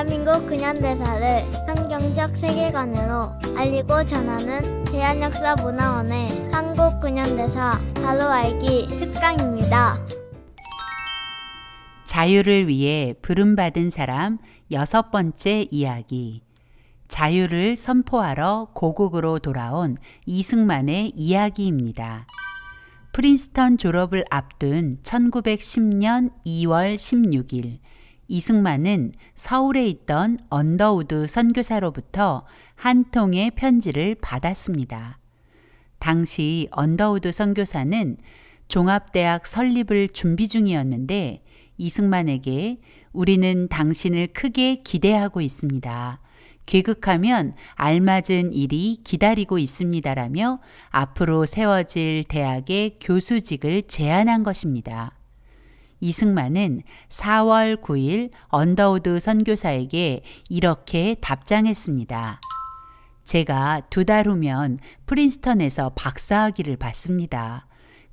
대한민국 근현대사를 성경적 세계관으로 알리고 전하는 대한역사문화원의 한국 근현대사 바로 알기 특강입니다. 자유를 위해 부름받은 사람 6번째 이야기. 자유를 선포하러 고국으로 돌아온 이승만의 이야기입니다. 프린스턴 졸업을 앞둔 1910년 2월 16일, 이승만은 서울에 있던 언더우드 선교사로부터 한 통의 편지를 받았습니다. 당시 언더우드 선교사는 종합대학 설립을 준비 중이었는데 이승만에게 우리는 당신을 크게 기대하고 있습니다. 귀국하면 알맞은 일이 기다리고 있습니다라며 앞으로 세워질 대학의 교수직을 제안한 것입니다. 이승만은 4월 9일 언더우드 선교사에게 이렇게 답장했습니다. 제가 2달 후면 프린스턴에서 박사학위를 받습니다.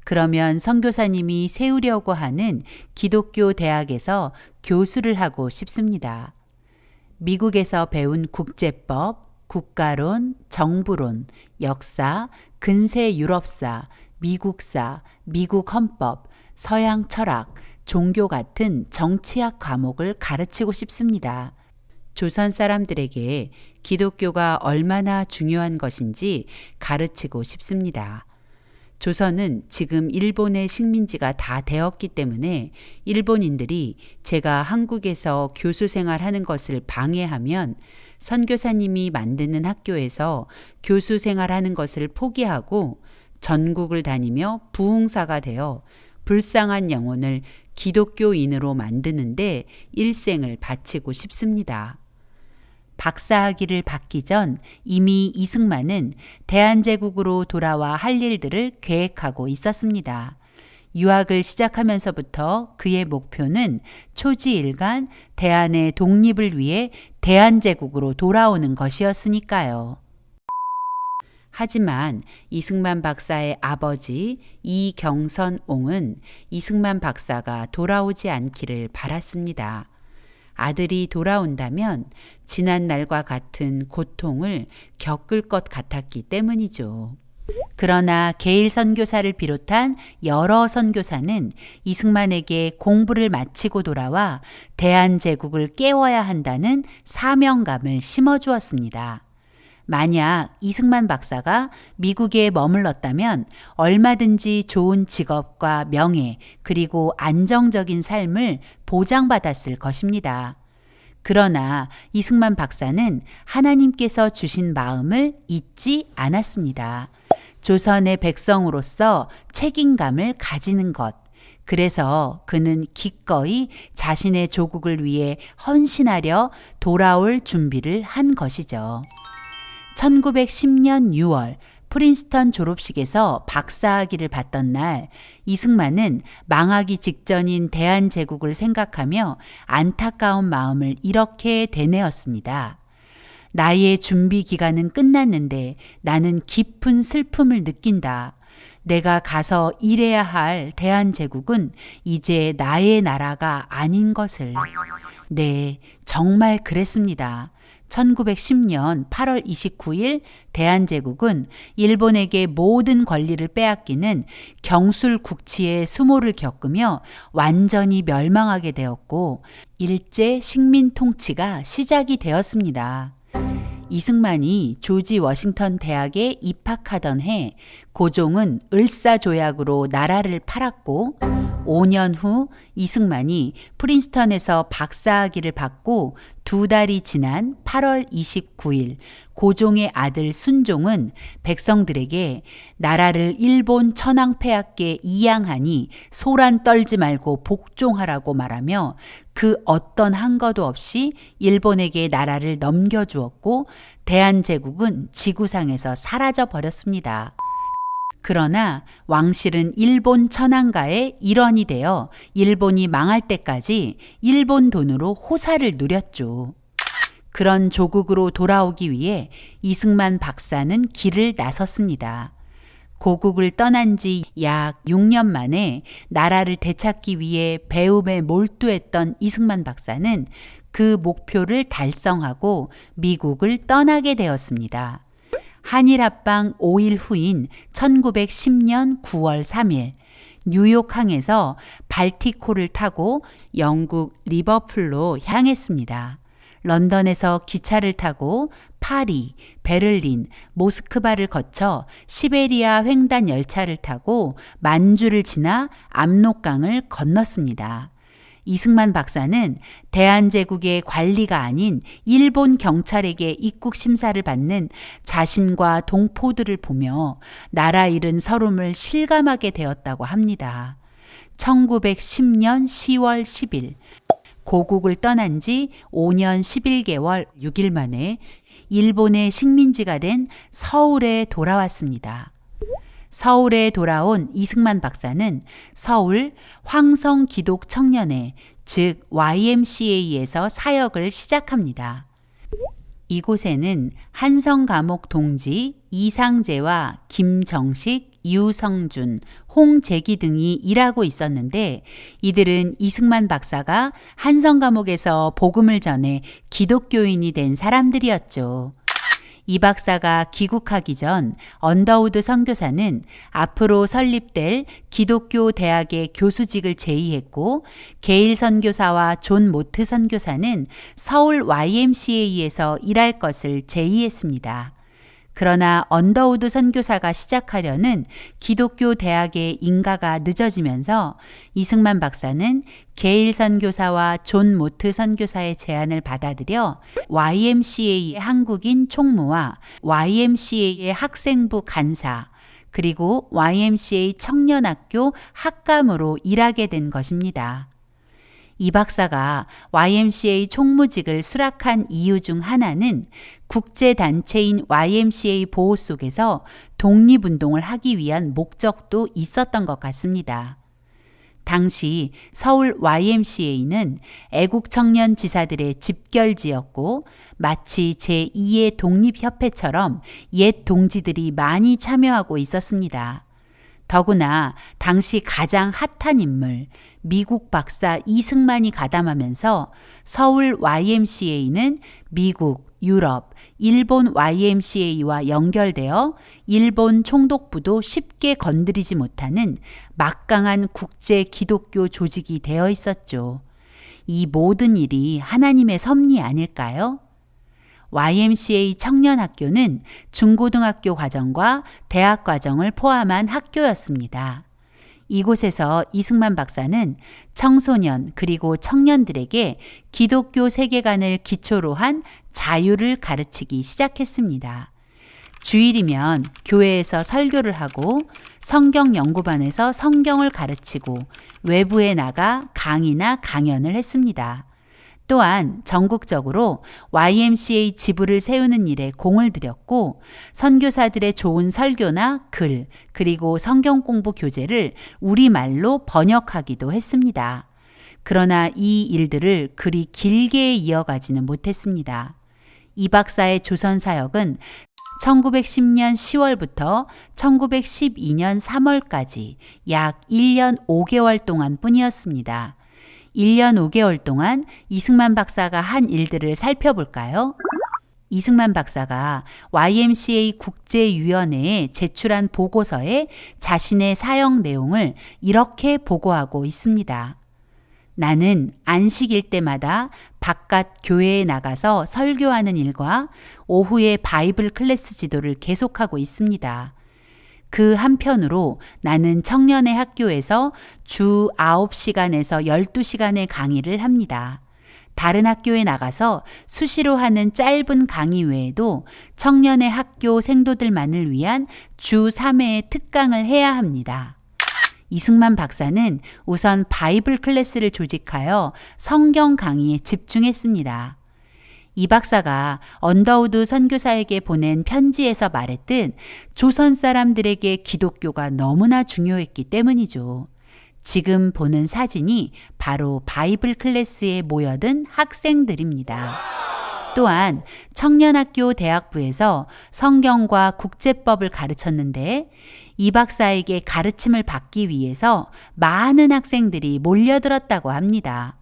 그러면 선교사님이 세우려고 하는 기독교 대학에서 교수를 하고 싶습니다. 미국에서 배운 국제법, 국가론, 정부론, 역사, 근세 유럽사, 미국사, 미국 헌법, 서양 철학, 종교 같은 정치학 과목을 가르치고 싶습니다. 조선 사람들에게 기독교가 얼마나 중요한 것인지 가르치고 싶습니다. 조선은 지금 일본의 식민지가 다 되었기 때문에 일본인들이 제가 한국에서 교수 생활하는 것을 방해하면 선교사님이 만드는 학교에서 교수 생활하는 것을 포기하고 전국을 다니며 부흥사가 되어 불쌍한 영혼을 기독교인으로 만드는데 일생을 바치고 싶습니다. 박사학위를 받기 전 이미 이승만은 대한제국으로 돌아와 할 일들을 계획하고 있었습니다. 유학을 시작하면서부터 그의 목표는 초지일간 대한의 독립을 위해 대한제국으로 돌아오는 것이었으니까요. 하지만 이승만 박사의 아버지 이경선옹은 이승만 박사가 돌아오지 않기를 바랐습니다. 아들이 돌아온다면 지난 날과 같은 고통을 겪을 것 같았기 때문이죠. 그러나 게일 선교사를 비롯한 여러 선교사는 이승만에게 공부를 마치고 돌아와 대한제국을 깨워야 한다는 사명감을 심어주었습니다. 만약 이승만 박사가 미국에 머물렀다면 얼마든지 좋은 직업과 명예 그리고 안정적인 삶을 보장받았을 것입니다. 그러나 이승만 박사는 하나님께서 주신 마음을 잊지 않았습니다. 조선의 백성으로서 책임감을 가지는 것. 그래서 그는 기꺼이 자신의 조국을 위해 헌신하려 돌아올 준비를 한 것이죠. 1910년 6월 프린스턴 졸업식에서 박사학위를 받던 날 이승만은 망하기 직전인 대한제국을 생각하며 안타까운 마음을 이렇게 되뇌었습니다. 나의 준비 기간은 끝났는데 나는 깊은 슬픔을 느낀다. 내가 가서 일해야 할 대한제국은 이제 나의 나라가 아닌 것을. 네, 정말 그랬습니다. 1910년 8월 29일 대한제국은 일본에게 모든 권리를 빼앗기는 경술국치의 수모를 겪으며 완전히 멸망하게 되었고 일제 식민 통치가 시작이 되었습니다. 이승만이 조지 워싱턴 대학에 입학하던 해 고종은 을사조약으로 나라를 팔았고 5년 후 이승만이 프린스턴에서 박사학위를 받고 2달이 지난 8월 29일 고종의 아들 순종은 백성들에게 나라를 일본 천황폐하께 이양하니 소란 떨지 말고 복종하라고 말하며 그 어떤 한거도 없이 일본에게 나라를 넘겨주었고 대한제국은 지구상에서 사라져 버렸습니다. 그러나 왕실은 일본 천황가의 일원이 되어 일본이 망할 때까지 일본 돈으로 호사를 누렸죠. 그런 조국으로 돌아오기 위해 이승만 박사는 길을 나섰습니다. 고국을 떠난 지 약 6년 만에 나라를 되찾기 위해 배움에 몰두했던 이승만 박사는 그 목표를 달성하고 미국을 떠나게 되었습니다. 한일합방 5일 후인 1910년 9월 3일 뉴욕항에서 발티코를 타고 영국 리버풀로 향했습니다. 런던에서 기차를 타고 파리, 베를린, 모스크바를 거쳐 시베리아 횡단 열차를 타고 만주를 지나 압록강을 건넜습니다. 이승만 박사는 대한제국의 관리가 아닌 일본 경찰에게 입국 심사를 받는 자신과 동포들을 보며 나라 잃은 서름을 실감하게 되었다고 합니다. 1910년 10월 10일 고국을 떠난 지 5년 11개월 6일 만에 일본의 식민지가 된 서울에 돌아왔습니다. 서울에 돌아온 이승만 박사는 서울 황성기독청년회, 즉 YMCA에서 사역을 시작합니다. 이곳에는 한성감옥 동지 이상재와 김정식, 유성준, 홍재기 등이 일하고 있었는데 이들은 이승만 박사가 한성감옥에서 복음을 전해 기독교인이 된 사람들이었죠. 이 박사가 귀국하기 전 언더우드 선교사는 앞으로 설립될 기독교 대학의 교수직을 제의했고 게일 선교사와 존 모트 선교사는 서울 YMCA에서 일할 것을 제의했습니다. 그러나 언더우드 선교사가 시작하려는 기독교 대학의 인가가 늦어지면서 이승만 박사는 게일 선교사와 존 모트 선교사의 제안을 받아들여 YMCA의 한국인 총무와 YMCA의 학생부 간사, 그리고 YMCA 청년학교 학감으로 일하게 된 것입니다. 이 박사가 YMCA 총무직을 수락한 이유 중 하나는 국제단체인 YMCA 보호 속에서 독립운동을 하기 위한 목적도 있었던 것 같습니다. 당시 서울 YMCA는 애국청년 지사들의 집결지였고 마치 제2의 독립협회처럼 옛 동지들이 많이 참여하고 있었습니다. 더구나 당시 가장 핫한 인물, 미국 박사 이승만이 가담하면서 서울 YMCA는 미국, 유럽, 일본 YMCA와 연결되어 일본 총독부도 쉽게 건드리지 못하는 막강한 국제 기독교 조직이 되어 있었죠. 이 모든 일이 하나님의 섭리 아닐까요? YMCA 청년학교는 중고등학교 과정과 대학 과정을 포함한 학교였습니다. 이곳에서 이승만 박사는 청소년 그리고 청년들에게 기독교 세계관을 기초로 한 자유를 가르치기 시작했습니다. 주일이면 교회에서 설교를 하고 성경 연구반에서 성경을 가르치고 외부에 나가 강의나 강연을 했습니다. 또한 전국적으로 YMCA 지부를 세우는 일에 공을 들였고 선교사들의 좋은 설교나 글, 그리고 성경 공부 교재를 우리말로 번역하기도 했습니다. 그러나 이 일들을 그리 길게 이어가지는 못했습니다. 이 박사의 조선 사역은 1910년 10월부터 1912년 3월까지 약 1년 5개월 동안 뿐이었습니다. 1년 5개월 동안 이승만 박사가 한 일들을 살펴볼까요? 이승만 박사가 YMCA 국제위원회에 제출한 보고서에 자신의 사역 내용을 이렇게 보고하고 있습니다. 나는 안식일 때마다 바깥 교회에 나가서 설교하는 일과 오후에 바이블 클래스 지도를 계속하고 있습니다. 그 한편으로 나는 청년의 학교에서 주 9시간에서 12시간의 강의를 합니다. 다른 학교에 나가서 수시로 하는 짧은 강의 외에도 청년의 학교 생도들만을 위한 주 3회의 특강을 해야 합니다. 이승만 박사는 우선 바이블 클래스를 조직하여 성경 강의에 집중했습니다. 이 박사가 언더우드 선교사에게 보낸 편지에서 말했듯 조선 사람들에게 기독교가 너무나 중요했기 때문이죠. 지금 보는 사진이 바로 바이블 클래스에 모여든 학생들입니다. 또한 청년학교 대학부에서 성경과 국제법을 가르쳤는데 이 박사에게 가르침을 받기 위해서 많은 학생들이 몰려들었다고 합니다.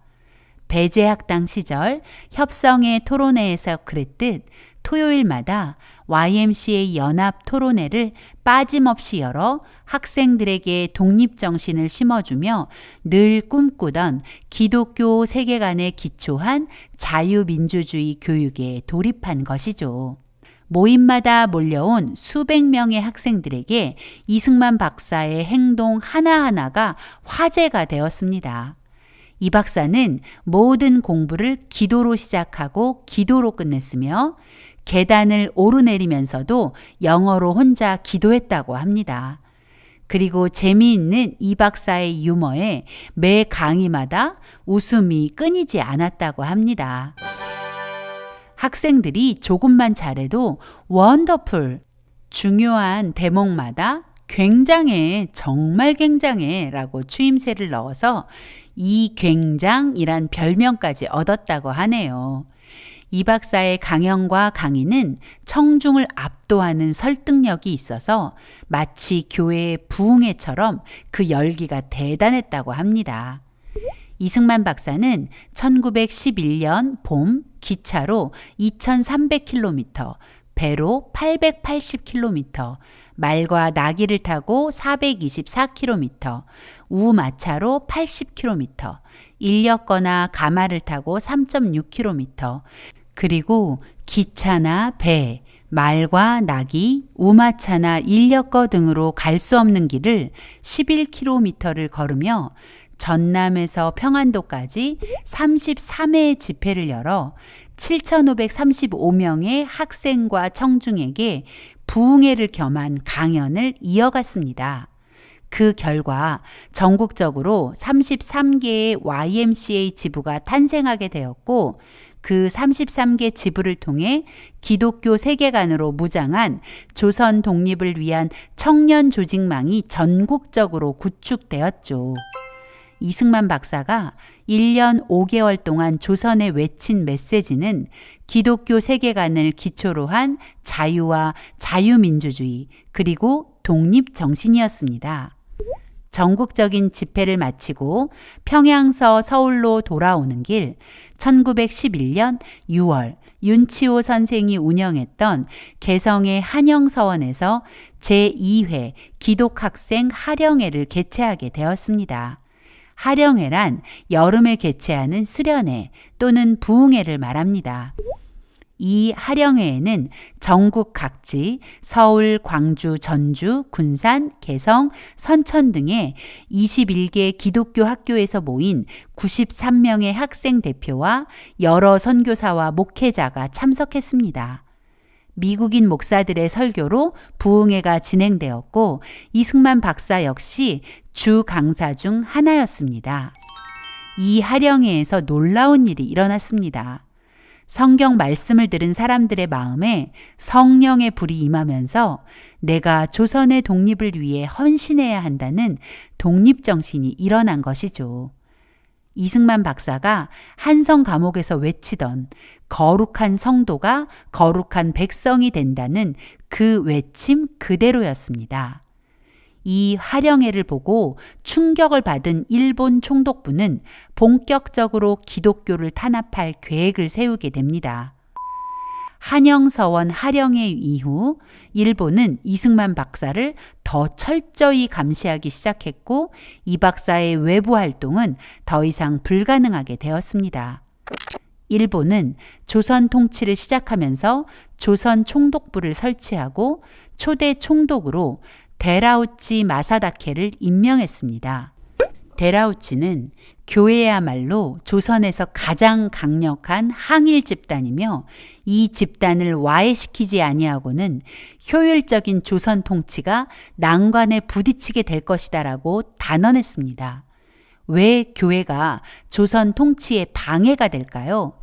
배제학당 시절 협성의 토론회에서 그랬듯 토요일마다 YMCA 연합 토론회를 빠짐없이 열어 학생들에게 독립정신을 심어주며 늘 꿈꾸던 기독교 세계관에 기초한 자유민주주의 교육에 돌입한 것이죠. 모임마다 몰려온 수백 명의 학생들에게 이승만 박사의 행동 하나하나가 화제가 되었습니다. 이 박사는 모든 공부를 기도로 시작하고 기도로 끝냈으며 계단을 오르내리면서도 영어로 혼자 기도했다고 합니다. 그리고 재미있는 이 박사의 유머에 매 강의마다 웃음이 끊이지 않았다고 합니다. 학생들이 조금만 잘해도 원더풀, 중요한 대목마다 굉장해, 정말 굉장해 라고 추임새를 넣어서 이 굉장이란 별명까지 얻었다고 하네요. 이 박사의 강연과 강의는 청중을 압도하는 설득력이 있어서 마치 교회의 부흥회처럼 그 열기가 대단했다고 합니다. 이승만 박사는 1911년 봄 기차로 2300km, 배로 880km, 말과 나귀를 타고 424km, 우마차로 80km, 인력거나 가마를 타고 3.6km, 그리고 기차나 배, 말과 나귀, 우마차나 인력거 등으로 갈 수 없는 길을 11km를 걸으며 전남에서 평안도까지 33회의 집회를 열어 7,535명의 학생과 청중에게 부흥회를 겸한 강연을 이어갔습니다. 그 결과 전국적으로 33개의 YMCA 지부가 탄생하게 되었고 그 33개 지부를 통해 기독교 세계관으로 무장한 조선 독립을 위한 청년 조직망이 전국적으로 구축되었죠. 이승만 박사가 1년 5개월 동안 조선에 외친 메시지는 기독교 세계관을 기초로 한 자유와 자유민주주의 그리고 독립정신이었습니다. 전국적인 집회를 마치고 평양서 서울로 돌아오는 길 1911년 6월 윤치호 선생이 운영했던 개성의 한영서원에서 제2회 기독학생 하령회를 개최하게 되었습니다. 하령회란 여름에 개최하는 수련회 또는 부흥회를 말합니다. 이 하령회에는 전국 각지 서울, 광주, 전주, 군산, 개성, 선천 등의 21개 기독교 학교에서 모인 93명의 학생 대표와 여러 선교사와 목회자가 참석했습니다. 미국인 목사들의 설교로 부흥회가 진행되었고 이승만 박사 역시 주 강사 중 하나였습니다. 이 하령회에서 놀라운 일이 일어났습니다. 성경 말씀을 들은 사람들의 마음에 성령의 불이 임하면서 내가 조선의 독립을 위해 헌신해야 한다는 독립정신이 일어난 것이죠. 이승만 박사가 한성 감옥에서 외치던 거룩한 성도가 거룩한 백성이 된다는 그 외침 그대로였습니다. 이 하령회를 보고 충격을 받은 일본 총독부는 본격적으로 기독교를 탄압할 계획을 세우게 됩니다. 한영서원 하령회 이후 일본은 이승만 박사를 더 철저히 감시하기 시작했고 이 박사의 외부 활동은 더 이상 불가능하게 되었습니다. 일본은 조선 통치를 시작하면서 조선 총독부를 설치하고 초대 총독으로 데라우치 마사다케를 임명했습니다. 데라우치는 교회야말로 조선에서 가장 강력한 항일 집단이며 이 집단을 와해시키지 아니하고는 효율적인 조선 통치가 난관에 부딪히게 될 것이다라고 단언했습니다. 왜 교회가 조선 통치에 방해가 될까요?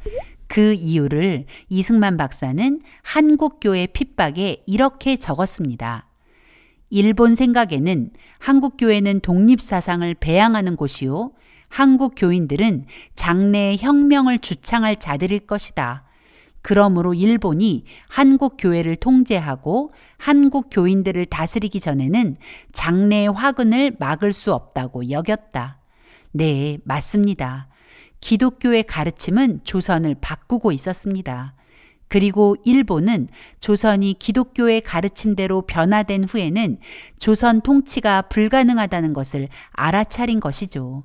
그 이유를 이승만 박사는 한국교회 핍박에 이렇게 적었습니다. 일본 생각에는 한국교회는 독립사상을 배양하는 곳이요. 한국 교인들은 장래의 혁명을 주창할 자들일 것이다. 그러므로 일본이 한국 교회를 통제하고 한국 교인들을 다스리기 전에는 장래의 화근을 막을 수 없다고 여겼다. 네, 맞습니다. 기독교의 가르침은 조선을 바꾸고 있었습니다. 그리고 일본은 조선이 기독교의 가르침대로 변화된 후에는 조선 통치가 불가능하다는 것을 알아차린 것이죠.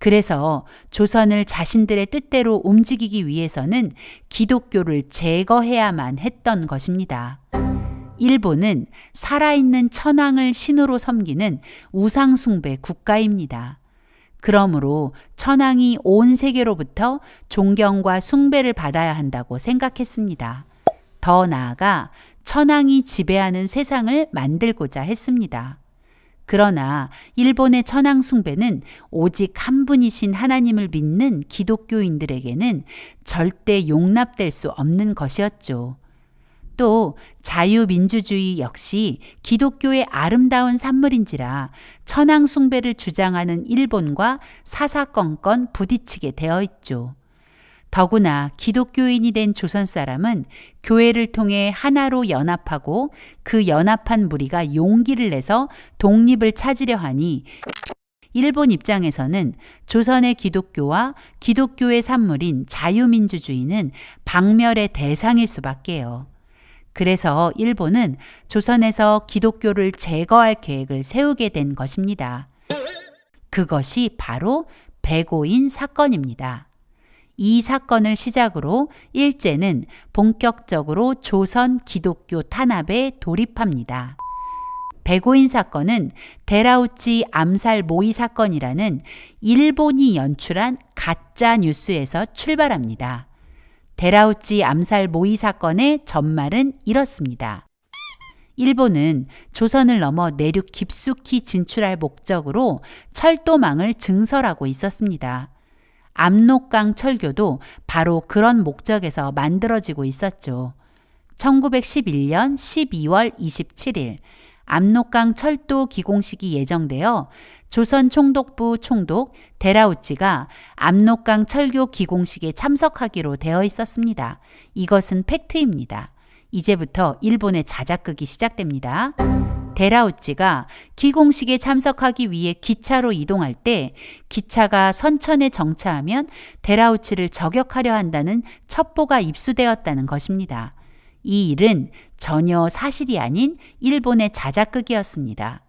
그래서 조선을 자신들의 뜻대로 움직이기 위해서는 기독교를 제거해야만 했던 것입니다. 일본은 살아있는 천황을 신으로 섬기는 우상숭배 국가입니다. 그러므로 천황이 온 세계로부터 존경과 숭배를 받아야 한다고 생각했습니다. 더 나아가 천황이 지배하는 세상을 만들고자 했습니다. 그러나 일본의 천황 숭배는 오직 한 분이신 하나님을 믿는 기독교인들에게는 절대 용납될 수 없는 것이었죠. 또 자유민주주의 역시 기독교의 아름다운 산물인지라 천황 숭배를 주장하는 일본과 사사건건 부딪히게 되어 있죠. 더구나 기독교인이 된 조선 사람은 교회를 통해 하나로 연합하고 그 연합한 무리가 용기를 내서 독립을 찾으려 하니 일본 입장에서는 조선의 기독교와 기독교의 산물인 자유민주주의는 박멸의 대상일 수밖에요. 그래서 일본은 조선에서 기독교를 제거할 계획을 세우게 된 것입니다. 그것이 바로 백오인 사건입니다. 이 사건을 시작으로 일제는 본격적으로 조선 기독교 탄압에 돌입합니다. 백오인 사건은 데라우치 암살 모의 사건이라는 일본이 연출한 가짜 뉴스에서 출발합니다. 데라우치 암살 모의 사건의 전말은 이렇습니다. 일본은 조선을 넘어 내륙 깊숙이 진출할 목적으로 철도망을 증설하고 있었습니다. 압록강 철교도 바로 그런 목적에서 만들어지고 있었죠. 1911년 12월 27일 압록강 철도 기공식이 예정되어 조선 총독부 총독 데라우치가 압록강 철교 기공식에 참석하기로 되어 있었습니다. 이것은 팩트입니다. 이제부터 일본의 자작극이 시작됩니다. 데라우치가 기공식에 참석하기 위해 기차로 이동할 때 기차가 선천에 정차하면 데라우치를 저격하려 한다는 첩보가 입수되었다는 것입니다. 이 일은 전혀 사실이 아닌 일본의 자작극이었습니다.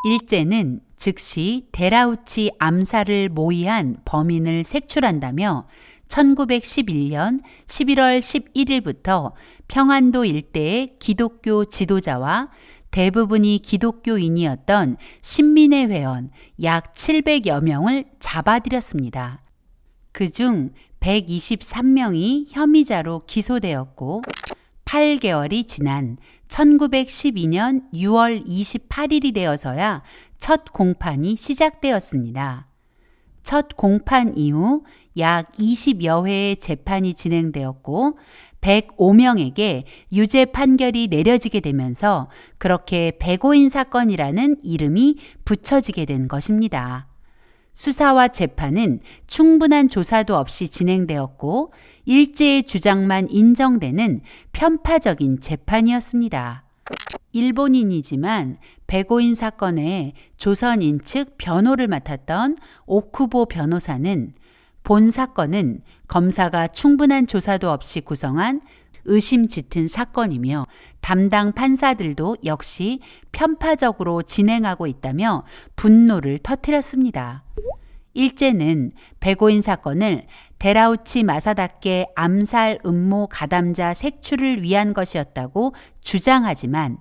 일제는 즉시 데라우치 암살을 모의한 범인을 색출한다며 1911년 11월 11일부터 평안도 일대의 기독교 지도자와 대부분이 기독교인이었던 신민의 회원 약 700여 명을 잡아들였습니다. 그중 123명이 혐의자로 기소되었고 8개월이 지난 1912년 6월 28일이 되어서야 첫 공판이 시작되었습니다. 첫 공판 이후 약 20여 회의 재판이 진행되었고 105명에게 유죄 판결이 내려지게 되면서 그렇게 백오인 사건이라는 이름이 붙여지게 된 것입니다. 수사와 재판은 충분한 조사도 없이 진행되었고 일제의 주장만 인정되는 편파적인 재판이었습니다. 일본인이지만 백오인 사건에 조선인 측 변호를 맡았던 오쿠보 변호사는 본 사건은 검사가 충분한 조사도 없이 구성한 의심 짙은 사건이며 담당 판사들도 역시 편파적으로 진행하고 있다며 분노를 터뜨렸습니다. 일제는 백오인 사건을 데라우치 마사다케 암살 음모 가담자 색출을 위한 것이었다고 주장하지만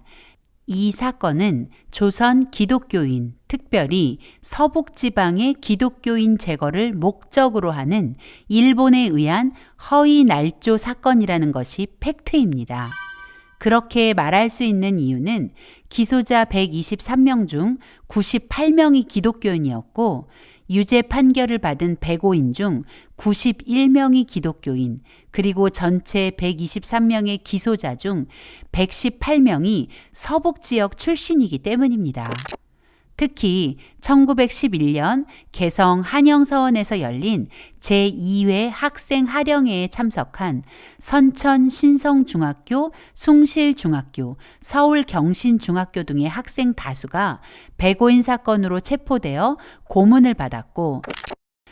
이 사건은 조선 기독교인, 특별히 서북지방의 기독교인 제거를 목적으로 하는 일본에 의한 허위 날조 사건이라는 것이 팩트입니다. 그렇게 말할 수 있는 이유는 기소자 123명 중 98명이 기독교인이었고 유죄 판결을 받은 105인 중 91명이 기독교인, 그리고 전체 123명의 기소자 중 118명이 서북 지역 출신이기 때문입니다. 특히 1911년 개성 한영서원에서 열린 제2회 학생 하령회에 참석한 선천 신성중학교, 숭실중학교, 서울경신중학교 등의 학생 다수가 백오인 사건으로 체포되어 고문을 받았고,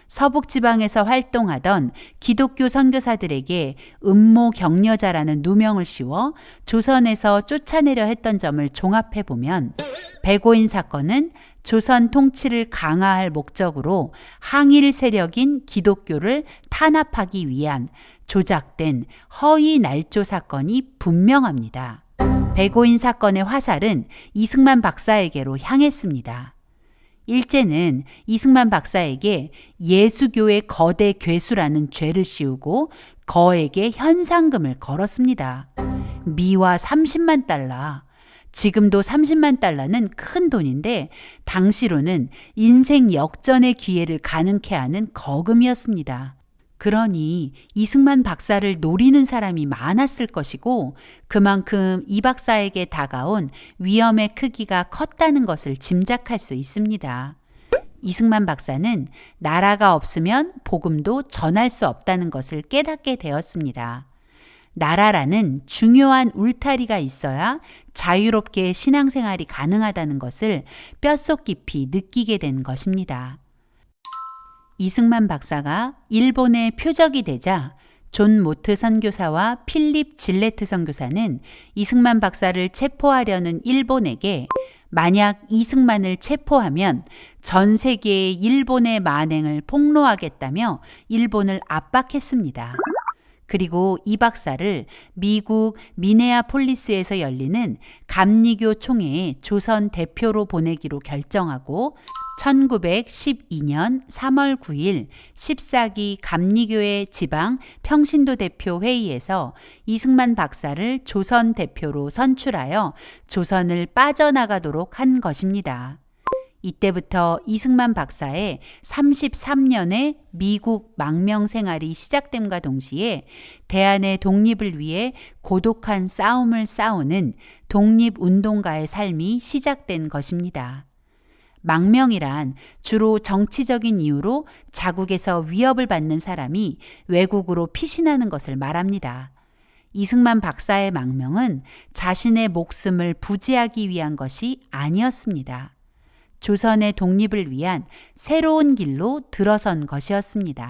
서북지방에서 활동하던 기독교 선교사들에게 음모 격려자라는 누명을 씌워 조선에서 쫓아내려 했던 점을 종합해보면 백오인 사건은 조선 통치를 강화할 목적으로 항일 세력인 기독교를 탄압하기 위한 조작된 허위 날조 사건이 분명합니다. 백오인 사건의 화살은 이승만 박사에게로 향했습니다. 일제는 이승만 박사에게 예수교의 거대 괴수라는 죄를 씌우고 거에게 현상금을 걸었습니다. 미화 30만 달러. 지금도 30만 달러는 큰 돈인데 당시로는 인생 역전의 기회를 가능케 하는 거금이었습니다. 그러니 이승만 박사를 노리는 사람이 많았을 것이고 그만큼 이 박사에게 다가온 위험의 크기가 컸다는 것을 짐작할 수 있습니다. 이승만 박사는 나라가 없으면 복음도 전할 수 없다는 것을 깨닫게 되었습니다. 나라라는 중요한 울타리가 있어야 자유롭게 신앙생활이 가능하다는 것을 뼛속 깊이 느끼게 된 것입니다. 이승만 박사가 일본의 표적이 되자 존 모트 선교사와 필립 질레트 선교사는 이승만 박사를 체포하려는 일본에게 만약 이승만을 체포하면 전 세계의 일본의 만행을 폭로하겠다며 일본을 압박했습니다. 그리고 이 박사를 미국 미네아폴리스에서 열리는 감리교 총회의 조선 대표로 보내기로 결정하고 1912년 3월 9일 14기 감리교회 지방 평신도 대표 회의에서 이승만 박사를 조선 대표로 선출하여 조선을 빠져나가도록 한 것입니다. 이때부터 이승만 박사의 33년의 미국 망명 생활이 시작됨과 동시에 대한의 독립을 위해 고독한 싸움을 싸우는 독립운동가의 삶이 시작된 것입니다. 망명이란 주로 정치적인 이유로 자국에서 위협을 받는 사람이 외국으로 피신하는 것을 말합니다. 이승만 박사의 망명은 자신의 목숨을 부지하기 위한 것이 아니었습니다. 조선의 독립을 위한 새로운 길로 들어선 것이었습니다.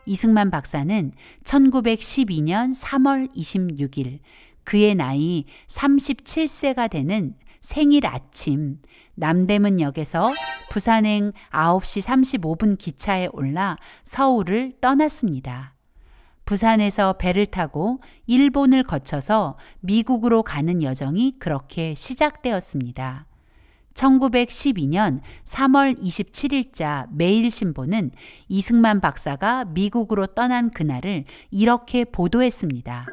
이승만 박사는 1912년 3월 26일 그의 나이 37세가 되는 생일 아침 남대문역에서 부산행 9시 35분 기차에 올라 서울을 떠났습니다. 부산에서 배를 타고 일본을 거쳐서 미국으로 가는 여정이 그렇게 시작되었습니다. 1912년 3월 27일자 매일신보는 이승만 박사가 미국으로 떠난 그날을 이렇게 보도했습니다.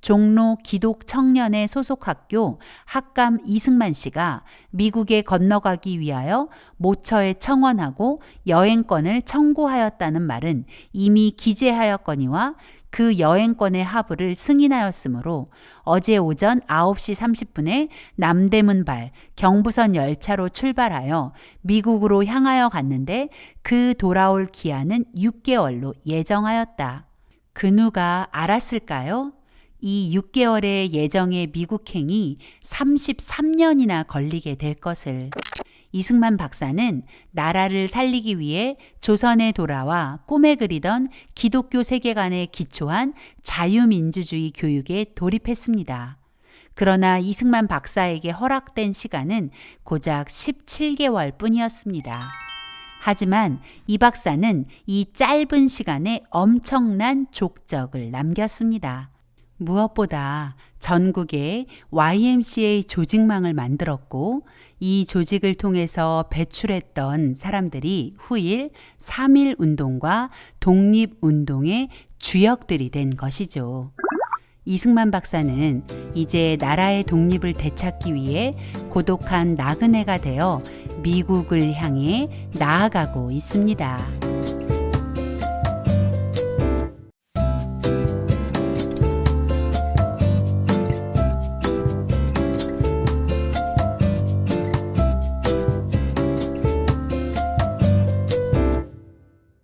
종로 기독 청년의 소속 학교 학감 이승만 씨가 미국에 건너가기 위하여 모처에 청원하고 여행권을 청구하였다는 말은 이미 기재하였거니와 그 여행권의 하부를 승인하였으므로 어제 오전 9시 30분에 남대문발 경부선 열차로 출발하여 미국으로 향하여 갔는데 그 돌아올 기한은 6개월로 예정하였다. 그 누가 알았을까요? 이 6개월의 예정의 미국행이 33년이나 걸리게 될 것을. 이승만 박사는 나라를 살리기 위해 조선에 돌아와 꿈에 그리던 기독교 세계관에 기초한 자유민주주의 교육에 돌입했습니다. 그러나 이승만 박사에게 허락된 시간은 고작 17개월 뿐이었습니다. 하지만 이 박사는 이 짧은 시간에 엄청난 족적을 남겼습니다. 무엇보다 전국에 YMCA 조직망을 만들었고 이 조직을 통해서 배출했던 사람들이 후일 3.1 운동과 독립운동의 주역들이 된 것이죠. 이승만 박사는 이제 나라의 독립을 되찾기 위해 고독한 나그네가 되어 미국을 향해 나아가고 있습니다.